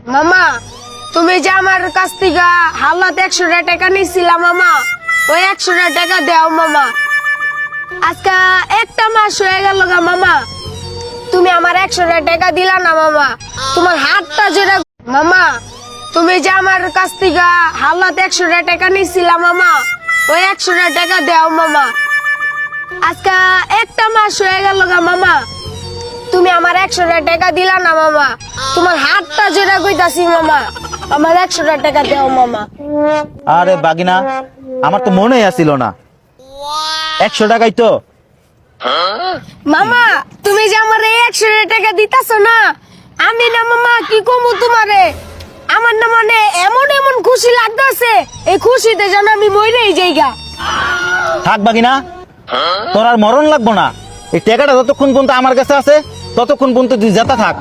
মামা তুমি যে আমার কাছ থেকে হালাত 100 টাকা নিছিলা মামা, ওই 100 টাকা দাও মামা। আজকে একটা মাস হয়ে গেল গা মামা, তুমি আমার 100 টাকা দিলা না মামা। তোমার হাতটা যেটা মামা, তুমি যে আমার কাছ থেকে হালাত 100 টাকা নিছিলা মামা, ওই 100 টাকা দাও মামা। আজকে একটা মাস হয়ে গেল গা মামা, তুমি আমার 100 টাকা দিলা না মামা। তোমার হাতটা যেটা কইতাছি মামা, আমার 100 টাকা দাও মামা। আরে বাগিনা, আমার তো মনেই আসিল না 100 টাকাই তো। মামা তুমি যে আমার 100 টাকা দিতাছো না, আমি না মামা কি কমু তোমারে। আমার না মানে এমন এমন খুশি লাগতাছে, এই খুশিতে যেন আমি মইরেই যাইগা। থাক বাগিনা, তোর আর মরণ লাগবো না। এই টাকাটা যতক্ষণ পর্যন্ত আমার কাছে আছে ততক্ষণ পর্যন্ত তুই যেতে থাক।